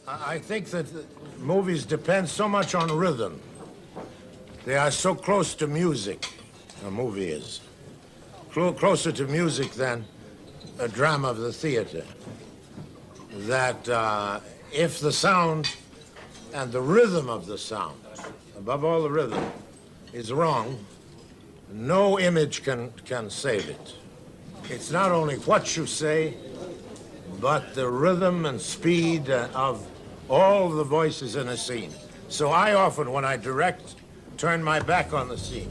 I think that movies depend so much on rhythm. They are so close to music, a movie is. Closer to music than a drama of the theater. That if the sound and the rhythm of the sound, above all the rhythm, is wrong, no image can save it. It's not only what you say, but the rhythm and speed of all the voices in a scene. So I often, when I direct, turn my back on the scene.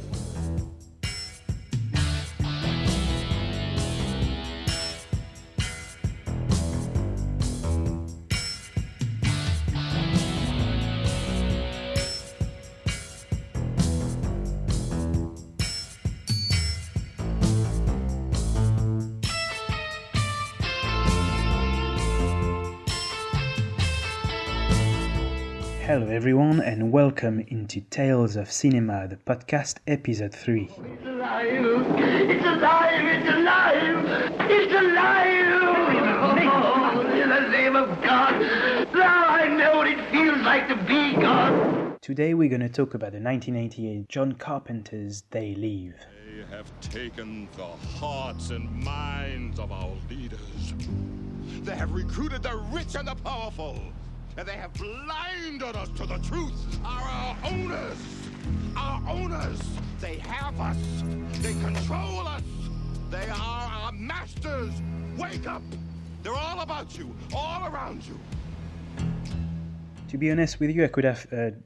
Hello everyone and welcome into Tales of Cinema, the podcast episode 3. It's alive! It's alive! It's alive! It's alive! Oh, in the name of God! Now I know what it feels like to be God! Today we're going to talk about the 1988 John Carpenter's They Live. They have taken the hearts and minds of our leaders. They have recruited the rich and the powerful. And they have blinded us to the truth. Our owners. Our owners. They have us. They control us. They are our masters. Wake up. They're all about you. All around you. To be honest with you, I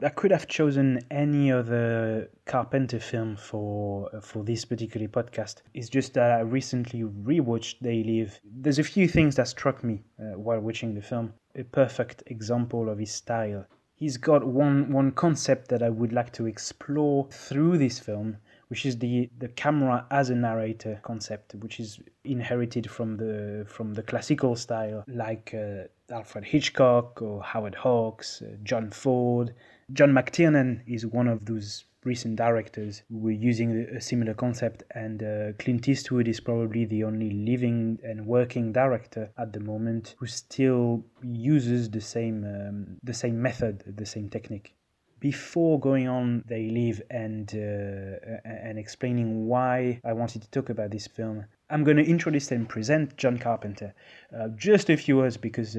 could have chosen any other Carpenter film for this particular podcast. It's just that I recently rewatched They Live. There's a few things that struck me while watching the film. A perfect example of his style. He's got one concept that I would like to explore through this film, which is the camera as a narrator concept, which is inherited from the classical style, like Alfred Hitchcock or Howard Hawks, John Ford. John McTiernan is one of those recent directors who were using a similar concept, and Clint Eastwood is probably the only living and working director at the moment who still uses the same method, the same technique. Before going on They Live and explaining why I wanted to talk about this film, I'm going to introduce and present John Carpenter. Just a few words because,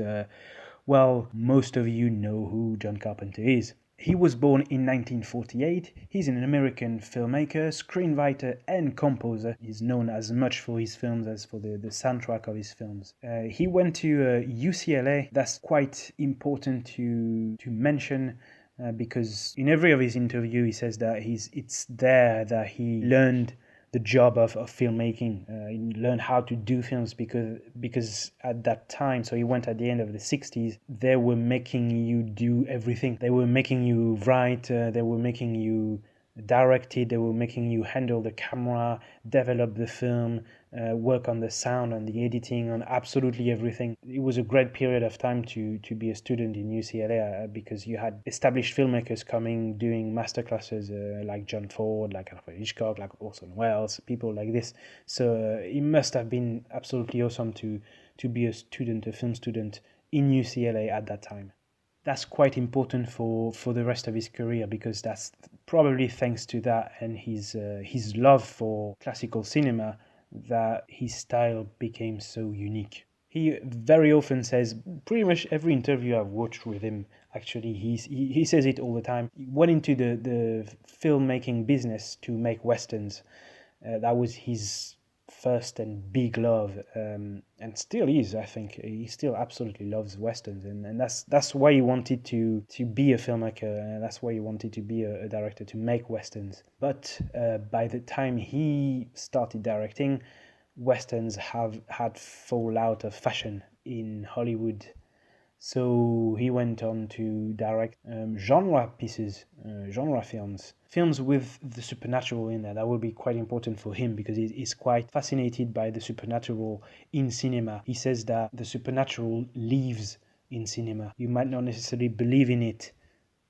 most of you know who John Carpenter is. He was born in 1948. He's an American filmmaker, screenwriter, and composer. He's known as much for his films as for the soundtrack of his films. He went to UCLA. That's quite important to mention. Because in every of his interview he says that it's there that he learned the job of filmmaking. He learned how to do films because at that time, so he went at the end of the 60s, they were making you do everything. They were making you write, they were making you direct it, they were making you handle the camera, develop the film, work on the sound, on the editing, on absolutely everything. It was a great period of time to be a student in UCLA because you had established filmmakers coming, doing masterclasses like John Ford, like Alfred Hitchcock, like Orson Welles, people like this. So it must have been absolutely awesome to be a film student in UCLA at that time. That's quite important for the rest of his career because that's probably thanks to that and his love for classical cinema that his style became so unique. He very often says, pretty much every interview I've watched with him, actually, he says it all the time. He went into the filmmaking business to make westerns. That was his first and big love, and still is. I think he still absolutely loves westerns, and that's why he wanted to be a filmmaker, and that's why he wanted to be a director, to make westerns. But by the time he started directing, westerns have had fall out of fashion in Hollywood. So he went on to direct genre pieces, genre films with the supernatural in there. That will be quite important for him because he's quite fascinated by the supernatural in cinema. He says that the supernatural lives in cinema. You might not necessarily believe in it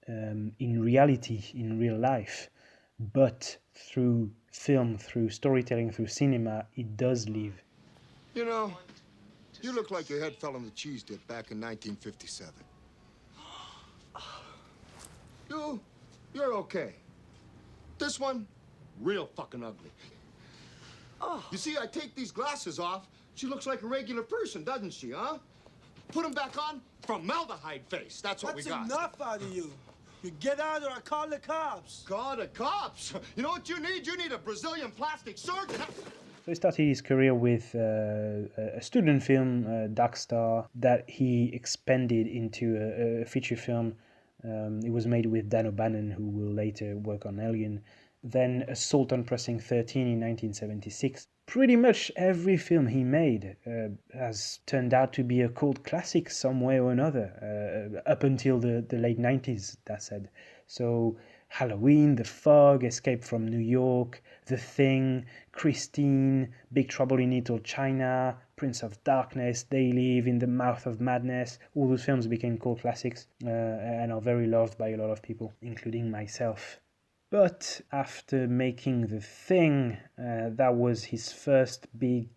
in reality, in real life, but through film, through storytelling, through cinema, it does live. You know, you look like your head fell on the cheese dip back in 1957. You're okay. This one, real fucking ugly. Oh. You see, I take these glasses off, she looks like a regular person, doesn't she, huh? Put them back on, formaldehyde face. That's what we got. That's enough out of you. You get out or I call the cops. Call the cops? You know what you need? You need a Brazilian plastic surgeon. So he started his career with a student film, Dark Star, that he expanded into a feature film. It was made with Dan O'Bannon, who will later work on Alien. Then Assault on Precinct 13 in 1976. Pretty much every film he made has turned out to be a cult classic some way or another, up until the late 90s, that said. So Halloween, The Fog, Escape from New York, The Thing, Christine, Big Trouble in Little China, Prince of Darkness, They Live, In the Mouth of Madness. All those films became cult classics and are very loved by a lot of people, including myself. But after making The Thing, that was his first big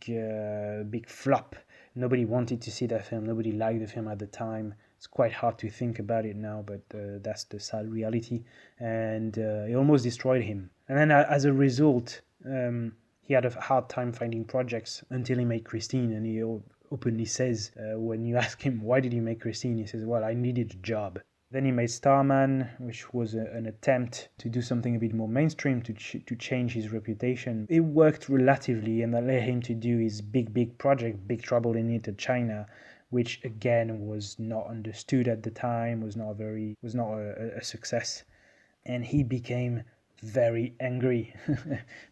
flop. Nobody wanted to see that film. Nobody liked the film at the time. It's quite hard to think about it now, but that's the sad reality. And it almost destroyed him. And then as a result, he had a hard time finding projects until he made Christine. And he openly says, when you ask him, why did he make Christine? He says, well, I needed a job. Then he made Starman, which was an attempt to do something a bit more mainstream, to change his reputation. It worked relatively, and that led him to do his big project, Big Trouble in Little China, which again was not understood at the time, was not a success. And he became very angry,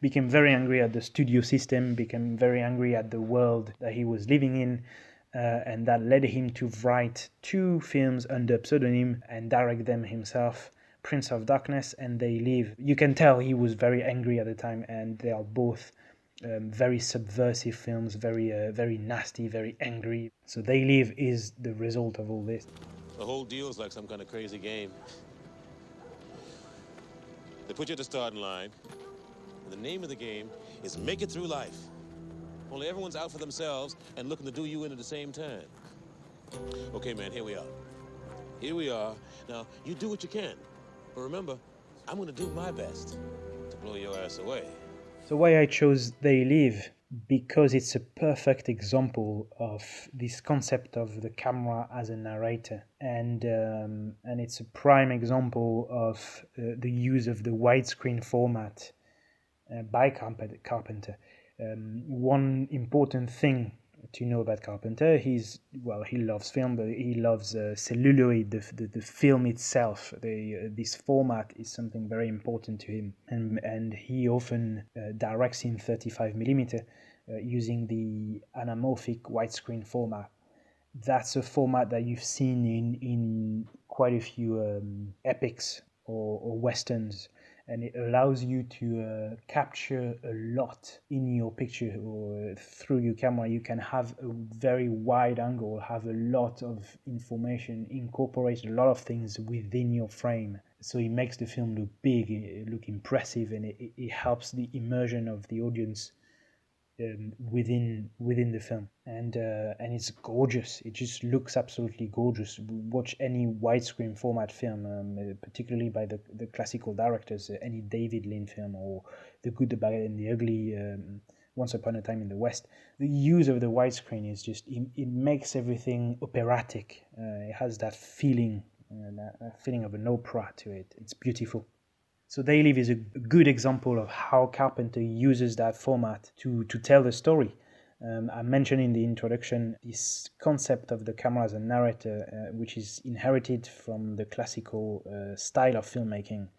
became very angry at the studio system, became very angry at the world that he was living in. And that led him to write 2 films under pseudonym and direct them himself, Prince of Darkness and They Live. You can tell he was very angry at the time, and they are both very subversive films, very nasty, very angry. So They Live is the result of all this. The whole deal is like some kind of crazy game. They put you at the starting line, and the name of the game is Make It Through Life. Only everyone's out for themselves and looking to do you in at the same time. Okay, man, here we are. Here we are. Now, you do what you can. But remember, I'm going to do my best to blow your ass away. So why I chose They Live? Because it's a perfect example of this concept of the camera as a narrator. And it's a prime example of the use of the widescreen format by Carpenter. One important thing to know about Carpenter, he loves film, but he loves celluloid, the film itself. This format is something very important to him, and he often directs in 35mm using the anamorphic widescreen format. That's a format that you've seen in quite a few epics or westerns. And it allows you to capture a lot in your picture or through your camera. You can have a very wide angle, have a lot of information, incorporate a lot of things within your frame. So it makes the film look big, look impressive, and it helps the immersion of the audience within the film. And it's gorgeous. It just looks absolutely gorgeous. Watch any widescreen format film, particularly by the classical directors, any David Lean film or The Good, the Bad and the Ugly, Once Upon a Time in the West. The use of the widescreen is just, it makes everything operatic. It has that feeling of an opera to it. It's beautiful. So They Live is a good example of how Carpenter uses that format to tell the story. I mentioned in the introduction this concept of the camera as a narrator, which is inherited from the classical style of filmmaking.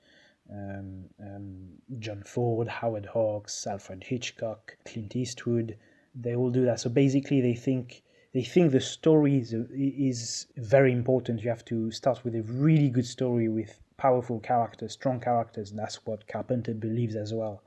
John Ford, Howard Hawks, Alfred Hitchcock, Clint Eastwood, they all do that. So basically they think the story is very important. You have to start with a really good story with powerful characters, strong characters. That's what Carpenter believes as well.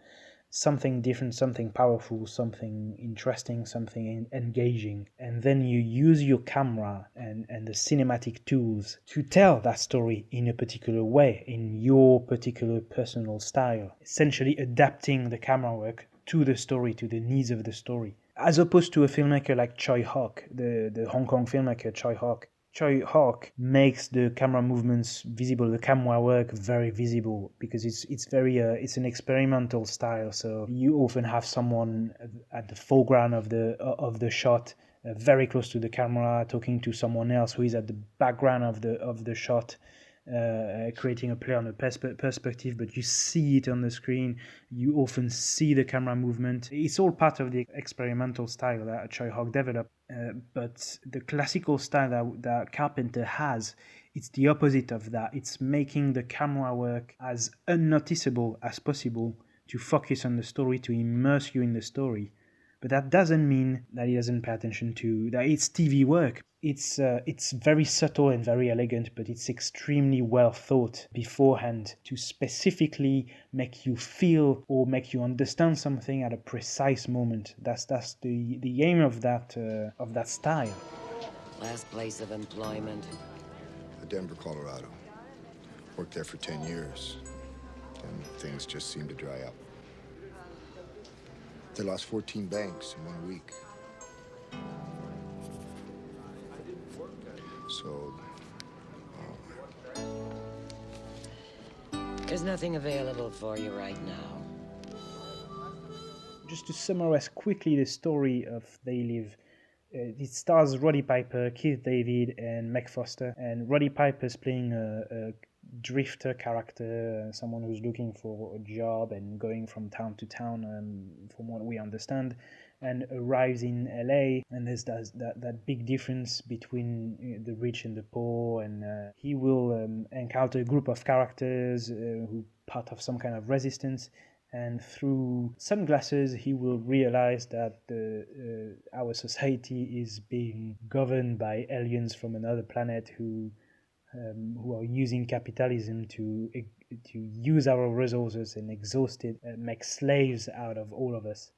Something different, something powerful, something interesting, something engaging. And then you use your camera and the cinematic tools to tell that story in a particular way, in your particular personal style. Essentially adapting the camera work to the story, to the needs of the story. As opposed to a filmmaker like Choi Hawk, the Hong Kong filmmaker Choi Hawk. Choi Hawk makes the camera movements visible, the camera work very visible, because it's very it's an experimental style. So you often have someone at the foreground of the shot, very close to the camera, talking to someone else who is at the background of the shot, creating a play on the perspective, but you see it on the screen. You often see the camera movement. It's all part of the experimental style that Choi Hawk developed. But the classical style that Carpenter has, it's the opposite of that. It's making the camera work as unnoticeable as possible to focus on the story, to immerse you in the story. But that doesn't mean that he doesn't pay attention to that. It's TV work. It's very subtle and very elegant, but it's extremely well thought beforehand to specifically make you feel or make you understand something at a precise moment. That's the aim of that style. Last place of employment? Denver, Colorado. Worked there for 10 years. And things just seemed to dry up. They lost 14 banks in 1 week. So, There's nothing available for you right now. Just to summarize quickly the story of They Live, it stars Roddy Piper, Keith David, and Meg Foster. And Roddy Piper's playing a drifter character, someone who's looking for a job and going from town to town, from what we understand, and arrives in LA. And there's that big difference between the rich and the poor, and he will encounter a group of characters who part of some kind of resistance. And through sunglasses, he will realize that our society is being governed by aliens from another planet who are using capitalism to use our resources and exhaust it, make slaves out of all of us.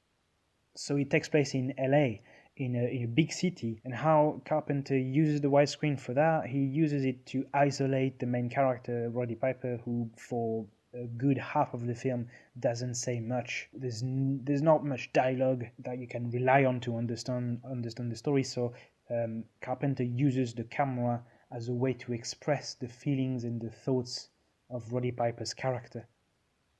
So it takes place in LA, in a big city, and how Carpenter uses the widescreen for that. He uses it to isolate the main character, Roddy Piper, who for a good half of the film doesn't say much. There's not much dialogue that you can rely on to understand the story. So Carpenter uses the camera as a way to express the feelings and the thoughts of Roddy Piper's character.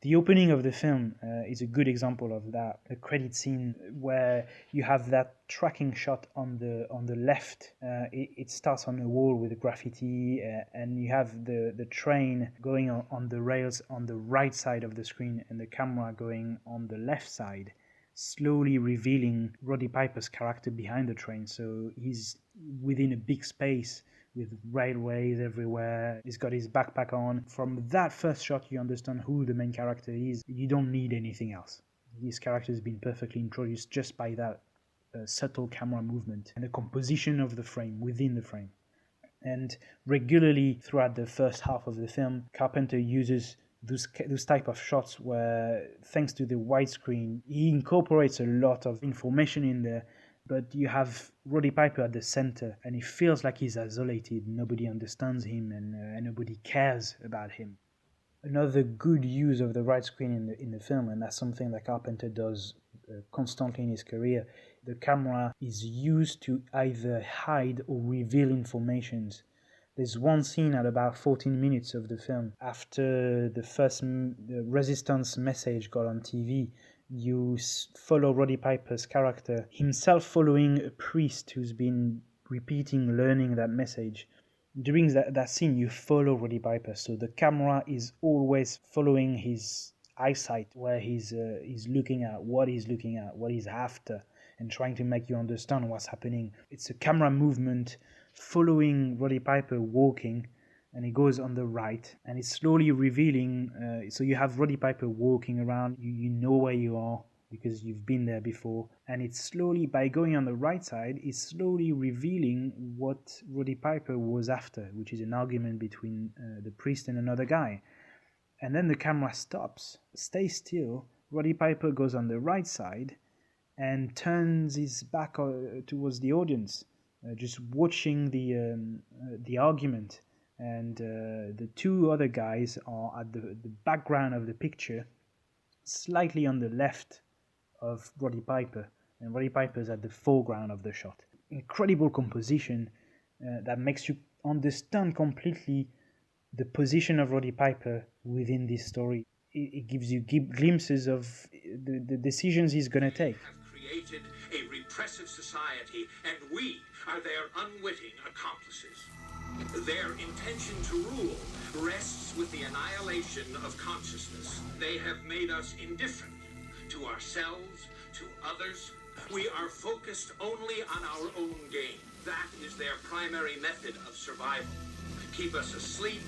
The opening of the film is a good example of that. A credit scene where you have that tracking shot on the left. It starts on a wall with a graffiti, and you have the train going on the rails on the right side of the screen, and the camera going on the left side, slowly revealing Roddy Piper's character behind the train. So he's within a big space with railways everywhere. He's got his backpack on. From that first shot, you understand who the main character is. You don't need anything else. This character has been perfectly introduced just by that subtle camera movement and the composition of the frame within the frame. And regularly throughout the first half of the film, Carpenter uses those type of shots where, thanks to the widescreen, he incorporates a lot of information in there, but you have Roddy Piper at the center, and he feels like he's isolated. Nobody understands him, and nobody cares about him. Another good use of the widescreen in the film, and that's something that Carpenter does constantly in his career. The camera is used to either hide or reveal informations. There's one scene at about 14 minutes of the film. After the first resistance message got on TV, you follow Roddy Piper's character, himself following a priest who's been learning that message. During that scene, you follow Roddy Piper, so the camera is always following his eyesight, where he's looking at, what he's after, and trying to make you understand what's happening. It's a camera movement following Roddy Piper walking, and it goes on the right, and it's slowly revealing. So you have Roddy Piper walking around. You know where you are because you've been there before, and it's slowly, by going on the right side, it's slowly revealing what Roddy Piper was after, which is an argument between the priest and another guy. And then the camera stops, stays still. Roddy Piper goes on the right side and turns his back towards the audience, just watching the argument. And the two other guys are at the background of the picture, slightly on the left of Roddy Piper, and Roddy Piper's at the foreground of the shot. Incredible composition, that makes you understand completely the position of Roddy Piper within this story. It gives you glimpses of the decisions he's going to take. Created a repressive society, and we are their unwitting accomplices. Their intention to rule rests with the annihilation of consciousness. They have made us indifferent to ourselves, to others. We are focused only on our own gain. That is their primary method of survival. Keep us asleep,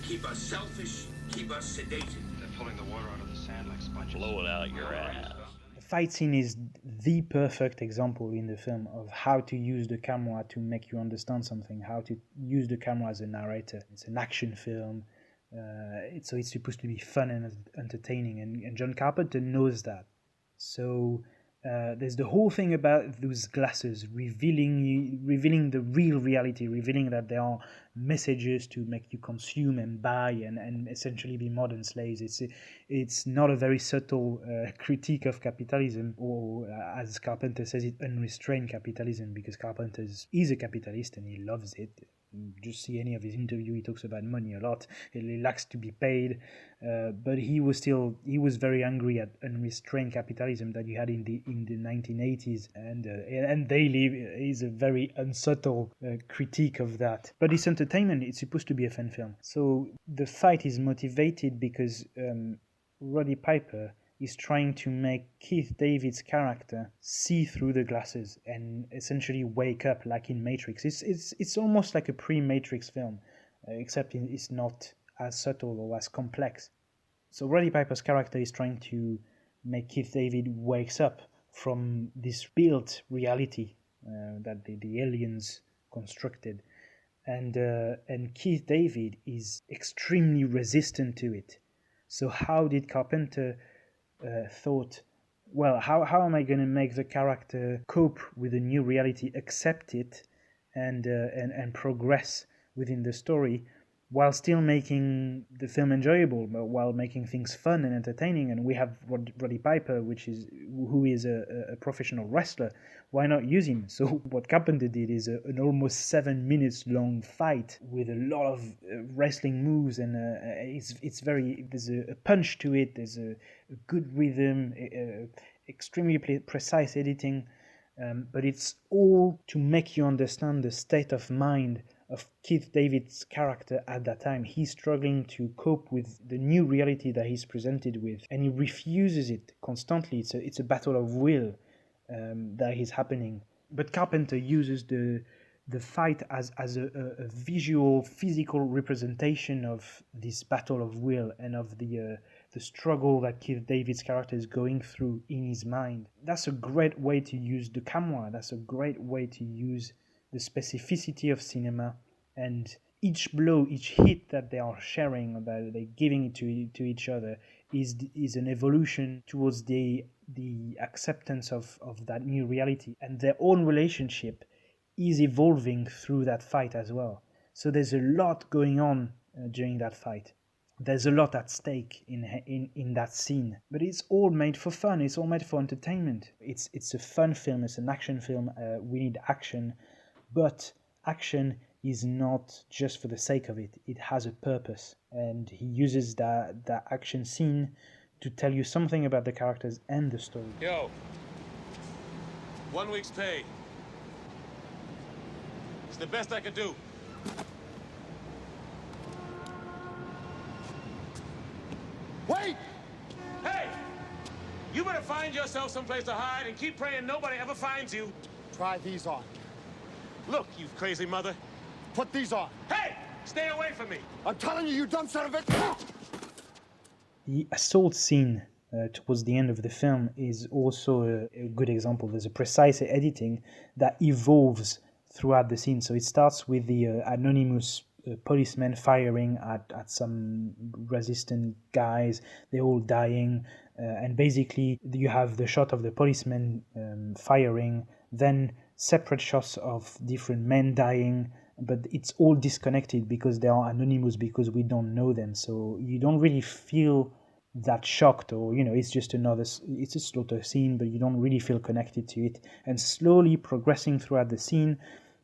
keep us selfish, keep us sedated. They're pulling the water out of the sand like sponges. Blow it out your ass. The fight scene is the perfect example in the film of how to use the camera to make you understand something, how to use the camera as a narrator. It's an action film, so it's supposed to be fun and entertaining, and John Carpenter knows that. So there's the whole thing about those glasses revealing the real reality, revealing that there are messages to make you consume and buy and essentially be modern slaves. It's not a very subtle critique of capitalism, or as Carpenter says it, unrestrained capitalism, because Carpenter is a capitalist and he loves it. You just see any of his interview, he talks about money a lot. He likes to be paid, but he was very angry at unrestrained capitalism that you had in the 1980s, and Daily is a very unsubtle critique of that. But it's entertainment. It's supposed to be a fun film. So the fight is motivated because Roddy Piper is trying to make Keith David's character see through the glasses and essentially wake up, like in Matrix. It's almost like a pre-Matrix film, except it's not as subtle or as complex. So Roddy Piper's character is trying to make Keith David wakes up from this built reality that the aliens constructed, and Keith David is extremely resistant to it. So how did Carpenter thought, well, how am I going to make the character cope with the new reality, accept it, and progress within the story, while still making the film enjoyable, while making things fun and entertaining? And we have Roddy Piper, who is a professional wrestler. Why not use him? So what Carpenter did is an almost 7 minutes long fight with a lot of wrestling moves, and there's a punch to it. There's a good rhythm, extremely precise editing, but it's all to make you understand the state of mind of Keith David's character at that time. He's struggling to cope with the new reality that he's presented with, and he refuses it constantly. It's a battle of will that is happening. But Carpenter uses the fight as a visual, physical representation of this battle of will and of the struggle that Keith David's character is going through in his mind. That's a great way to use the camera. That's a great way to use the specificity of cinema, and each blow, each hit that they are sharing, or that they're giving it to each other, is an evolution towards the acceptance of that new reality, and their own relationship is evolving through that fight as well. So there's a lot going on during that fight. There's a lot at stake in that scene, but it's all made for fun. It's all made for entertainment. It's a fun film. It's an action film. We need action. But action is not just for the sake of it. It has a purpose. And he uses that action scene to tell you something about the characters and the story. Yo, 1 week's pay. It's the best I could do. Wait! Hey! You better find yourself someplace to hide and keep praying nobody ever finds you. Try these on. Look, you crazy mother. Put these on. Hey! Stay away from me! I'm telling you, you dumb son of a... The assault scene towards the end of the film is also a good example. There's a precise editing that evolves throughout the scene. So it starts with the anonymous policemen firing at some resistant guys. They're all dying. And basically, you have the shot of the policemen firing, then separate shots of different men dying, but it's all disconnected because they are anonymous, because we don't know them. So you don't really feel that shocked, or it's just it's a slaughter scene, but you don't really feel connected to it. And slowly progressing throughout the scene,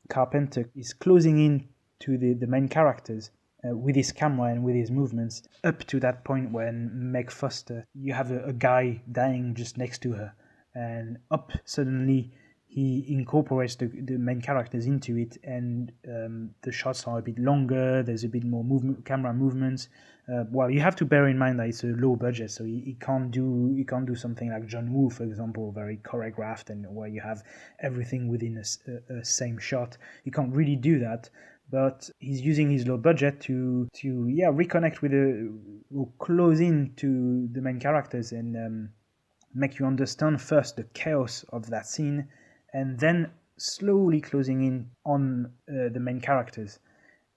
Carpenter is closing in to the main characters with his camera and with his movements, up to that point when Meg Foster, you have a guy dying just next to her, and up suddenly he incorporates the main characters into it, and the shots are a bit longer, there's a bit more camera movements. Well, you have to bear in mind that it's a low budget, so he can't do something like John Woo, for example, very choreographed and where you have everything within a same shot. You can't really do that, but he's using his low budget to reconnect with or close in to the main characters and make you understand first the chaos of that scene, and then slowly closing in on the main characters.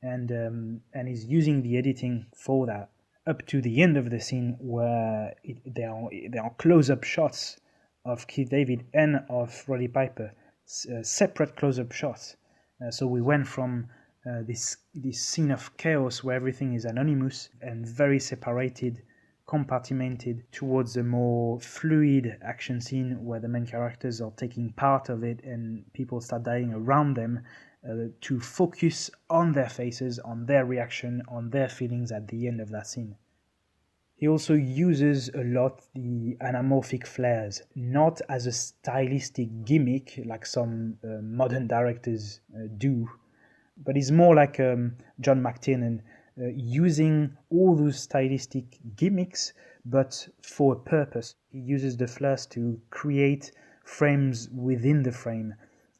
And he's using the editing for that, up to the end of the scene where there are close-up shots of Keith David and of Roddy Piper, separate close-up shots. So we went from this scene of chaos where everything is anonymous and very separated, compartmented, towards a more fluid action scene where the main characters are taking part of it and people start dying around them, to focus on their faces, on their reaction, on their feelings at the end of that scene. He also uses a lot the anamorphic flares, not as a stylistic gimmick like some modern directors do, but it's more like John McTiernan, using all those stylistic gimmicks, but for a purpose. He uses the flares to create frames within the frame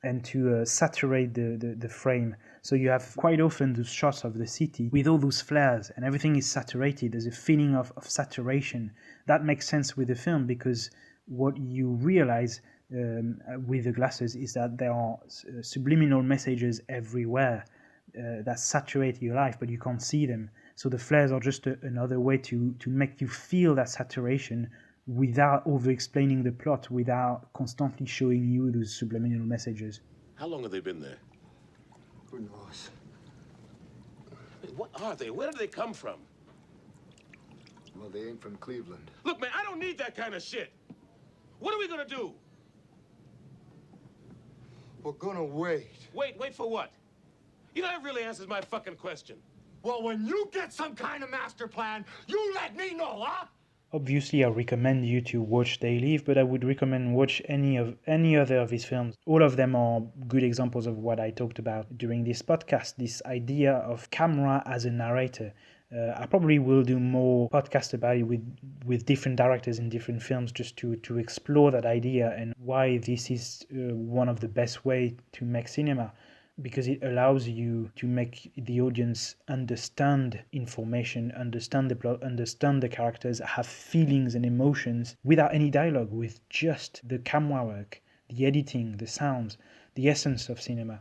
and to saturate the frame. So you have quite often those shots of the city with all those flares and everything is saturated. There's a feeling of saturation. That makes sense with the film because what you realize with the glasses is that there are subliminal messages everywhere that saturate your life, but you can't see them. So the flares are just another way to make you feel that saturation without over-explaining the plot, without constantly showing you those subliminal messages. How long have they been there? Who knows? What are they? Where did they come from? Well, they ain't from Cleveland. Look, man, I don't need that kind of shit. What are we gonna do? We're gonna wait. Wait for what? You know, that really answers my fucking question. Well, when you get some kind of master plan, you let me know, huh? Obviously, I recommend you to watch They Live, but I would recommend watch any other of his films. All of them are good examples of what I talked about during this podcast, this idea of camera as a narrator. I probably will do more podcasts about it with different directors in different films just to explore that idea and why this is one of the best ways to make cinema. Because it allows you to make the audience understand information, understand the plot, understand the characters, have feelings and emotions without any dialogue, with just the camera work, the editing, the sounds, the essence of cinema.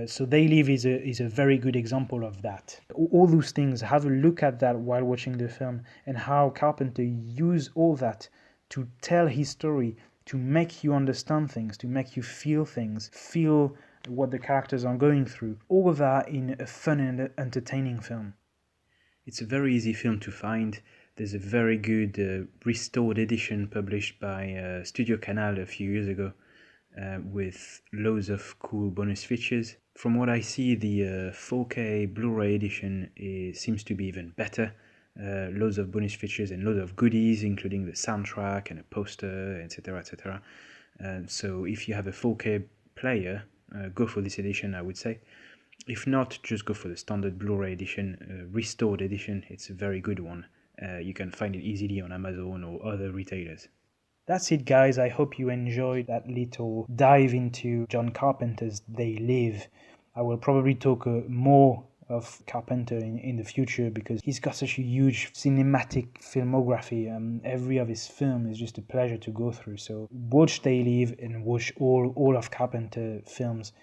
So They Live is a very good example of that. All those things, have a look at that while watching the film and how Carpenter used all that to tell his story, to make you understand things, to make you feel things, feel what the characters are going through. All of that in a fun and entertaining film. It's a very easy film to find. There's a very good restored edition published by Studio Canal a few years ago with loads of cool bonus features. From what I see, the 4K Blu-ray edition seems to be even better. Loads of bonus features and loads of goodies, including the soundtrack and a poster, etc., etc. So if you have a 4K player, go for this edition, I would say. If not, just go for the standard Blu-ray edition, restored edition. It's a very good one. You can find it easily on Amazon or other retailers. That's it, guys. I hope you enjoyed that little dive into John Carpenter's They Live. I will probably talk more of Carpenter in the future because he's got such a huge cinematic filmography. Every of his film is just a pleasure to go through. So watch They Live and watch all of Carpenter films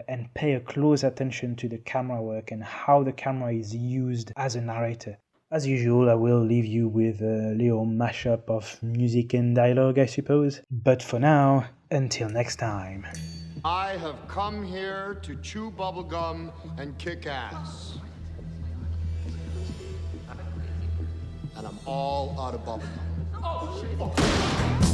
and pay a close attention to the camera work and how the camera is used as a narrator. As usual, I will leave you with a little mashup of music and dialogue, I suppose. But for now, until next time. I have come here to chew bubblegum and kick ass. And I'm all out of bubblegum. Oh, shit.